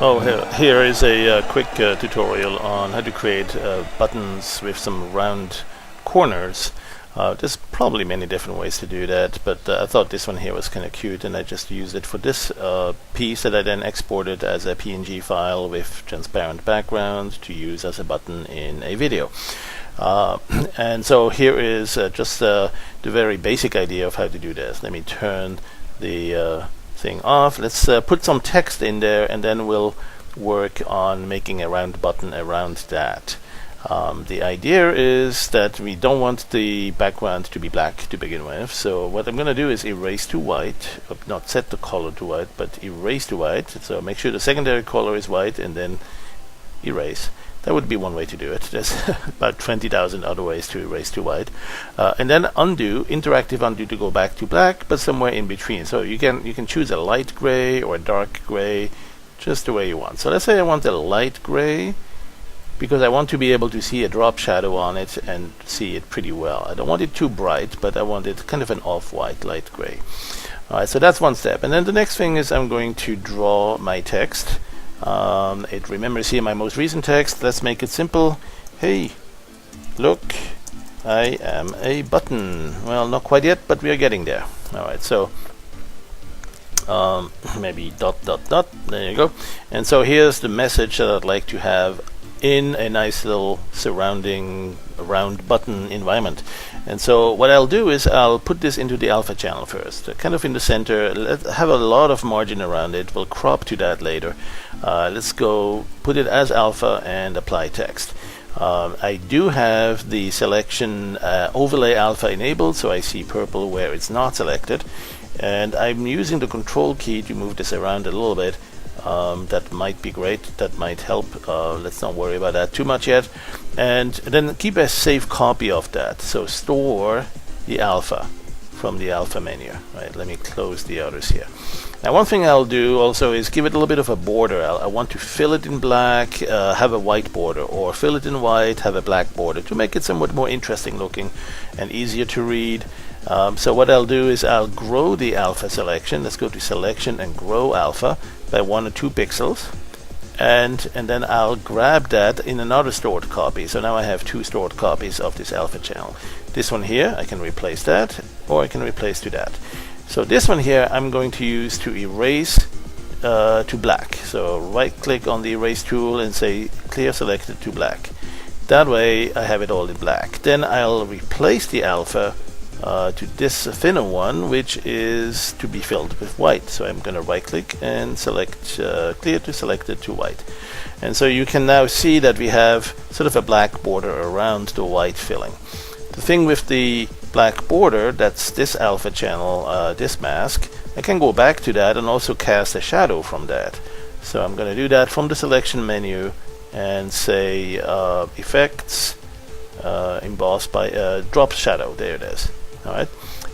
Oh, here is a quick tutorial on how to create buttons with some round corners. There's probably many different ways to do that, but I thought this one here was kind of cute, and I just used it for this piece that I then exported as a PNG file with transparent background to use as a button in a video. And so here is just the very basic idea of how to do this. Let me turn the thing off. Let's put some text in there, and then we'll work on making a round button around that. The idea is that we don't want the background to be black to begin with, so what I'm going to do is erase to white, not set the color to white, but erase to white. So make sure the secondary color is white and then erase. That would be one way to do it. There's about 20,000 other ways to erase to white. And then undo, interactive undo to go back to black, but somewhere in between. So you can choose a light gray or a dark gray, just the way you want. So let's say I want a light gray, because I want to be able to see a drop shadow on it and see it pretty well. I don't want it too bright, but I want it kind of an off-white light gray. Alright, so that's one step. And then the next thing is I'm going to draw my text. It remembers here my most recent text. Let's make it simple. Hey, look, I am a button. Well, not quite yet, but we are getting there. Alright, so maybe ... There you go. And so here's the message that I'd like to have in a nice little surrounding round button environment. And so what I'll do is I'll put this into the alpha channel first, kind of in the center. Let's have a lot of margin around it. We'll crop to that later. Let's go put it as alpha and apply text. I do have the selection overlay alpha enabled, so I see purple where it's not selected, and I'm using the control key to move this around a little bit. That might be great, that might help. Let's not worry about that too much yet. And then keep a safe copy of that. So store the alpha from the alpha menu. Right, let me close the others here. Now one thing I'll do also is give it a little bit of a border. I want to fill it in black, have a white border, or fill it in white, have a black border, to make it somewhat more interesting looking and easier to read. So what I'll do is I'll grow the alpha selection. Let's go to selection and grow alpha by 1 or 2 pixels, and then I'll grab that in another stored copy. So now I have 2 stored copies of this alpha channel. This one here, I can replace that, or I can replace to that. So this one here I'm going to use to erase to black. So right click on the erase tool and say clear selected to black. That way I have it all in black. Then I'll replace the alpha to this thinner one, which is to be filled with white. So I'm going to right click and select clear to selected to white. And so you can now see that we have sort of a black border around the white filling. The thing with the black border, that's this alpha channel, this mask, I can go back to that and also cast a shadow from that. So I'm going to do that from the selection menu and say effects, emboss by drop shadow. There it is. Alright,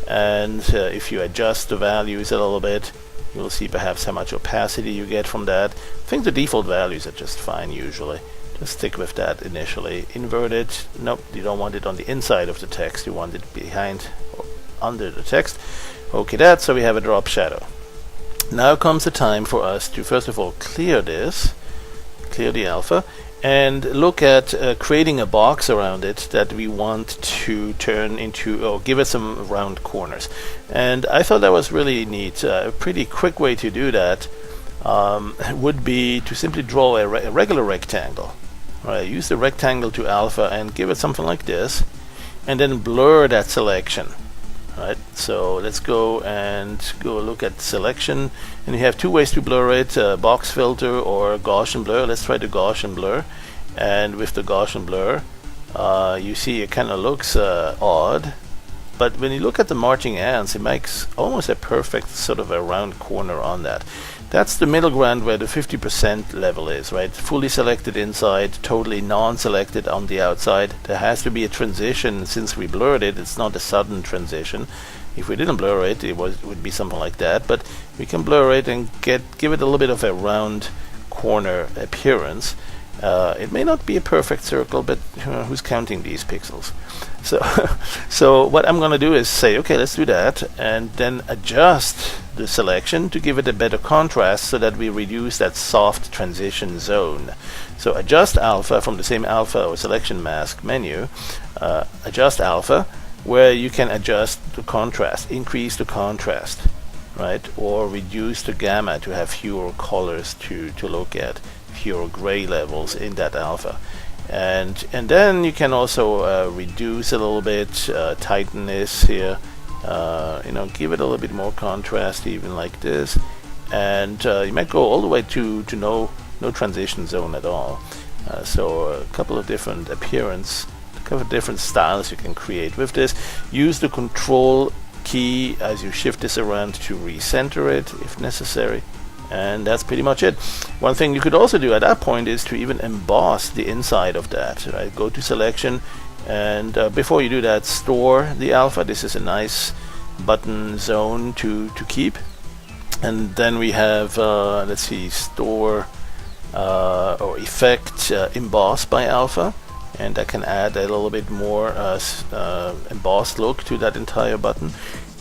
and if you adjust the values a little bit, you'll see perhaps how much opacity you get from that. I think the default values are just fine usually. Just stick with that initially. Invert it. Nope, you don't want it on the inside of the text, you want it behind or under the text. Okay, that, so we have a drop shadow. Now comes the time for us to first of all clear this, clear the alpha, and look at creating a box around it that we want to turn into, or give it some round corners. And I thought that was really neat. A pretty quick way to do that would be to simply draw a regular rectangle. Right, use the rectangle to alpha and give it something like this, and then blur that selection. Right, so let's go and look at selection, and you have 2 ways to blur it, box filter or Gaussian blur. Let's try the Gaussian blur, and with the Gaussian blur you see it kind of looks odd, but when you look at the marching ants, it makes almost a perfect sort of a round corner on that. That's the middle ground where the 50% level is, right? Fully selected inside, totally non-selected on the outside. There has to be a transition. Since we blurred it, it's not a sudden transition. If we didn't blur it, it would be something like that. But we can blur it and give it a little bit of a round corner appearance. It may not be a perfect circle, but who's counting these pixels? So, so what I'm going to do is say, okay, let's do that, and then adjust the selection to give it a better contrast so that we reduce that soft transition zone. So adjust alpha from the same alpha or selection mask menu, adjust alpha, where you can adjust the contrast, increase the contrast, right, or reduce the gamma to have fewer colors to look at, fewer gray levels in that alpha. And then you can also reduce a little bit, tighten this here, give it a little bit more contrast, even like this, and you might go all the way to no transition zone at all. So a couple of different appearance, a couple of different styles you can create with this. Use the control key as you shift this around to recenter it if necessary. And that's pretty much it. One thing you could also do at that point is to even emboss the inside of that. Right? Go to selection, and before you do that, store the alpha. This is a nice button zone to keep. And then we have, let's see, store or effect emboss by alpha. And that can add a little bit more embossed look to that entire button.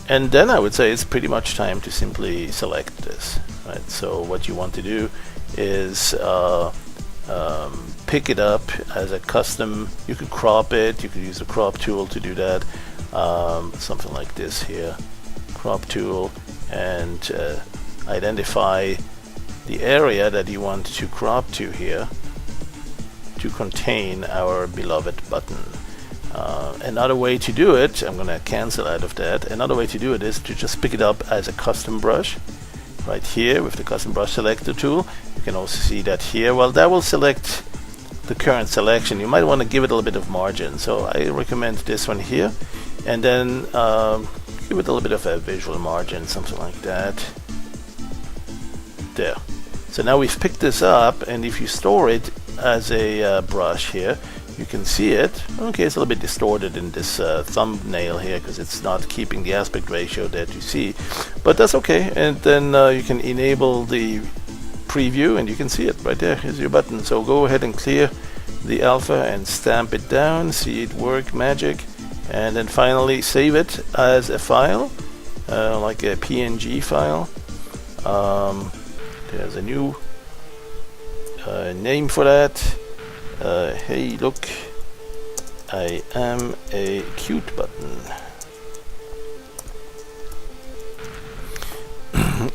And then I would say it's pretty much time to simply select this. Right? So what you want to do is pick it up as a custom. You could crop it. You could use the crop tool to do that. Something like this here. Crop tool, and identify the area that you want to crop to here to contain our beloved button. Another way to do it, I'm going to cancel out of that. Another way to do it is to just pick it up as a custom brush. Right here with the custom brush selector tool. You can also see that here. Well, that will select the current selection. You might want to give it a little bit of margin. So I recommend this one here. And then give it a little bit of a visual margin, something like that. There. So now we've picked this up, and if you store it as a brush here, you can see it. Okay, it's a little bit distorted in this thumbnail here because it's not keeping the aspect ratio that you see, but that's okay. And then you can enable the preview, and you can see it right there. Here's your button. So go ahead and clear the alpha and stamp it down, see it work, magic, and then finally save it as a file, like a PNG file. There's a new name for that. Hey, look, I am a cute button.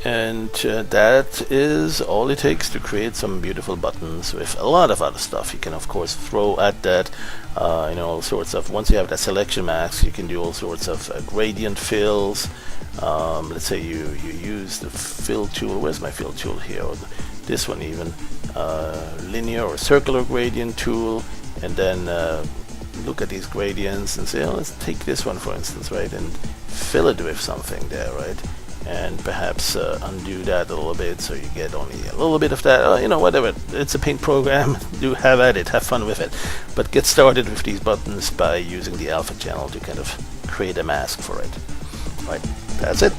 And that is all it takes to create some beautiful buttons with a lot of other stuff. You can of course throw at that all sorts of, once you have that selection mask, you can do all sorts of gradient fills. Let's say you use the fill tool. Where's my fill tool here? Or this one even. Linear or circular gradient tool, and then look at these gradients and say, oh, let's take this one for instance, right, and fill it with something there, right, and perhaps undo that a little bit so you get only a little bit of that, whatever. It's a paint program. Do have at it, have fun with it, but get started with these buttons by using the alpha channel to kind of create a mask for it. Right, that's it.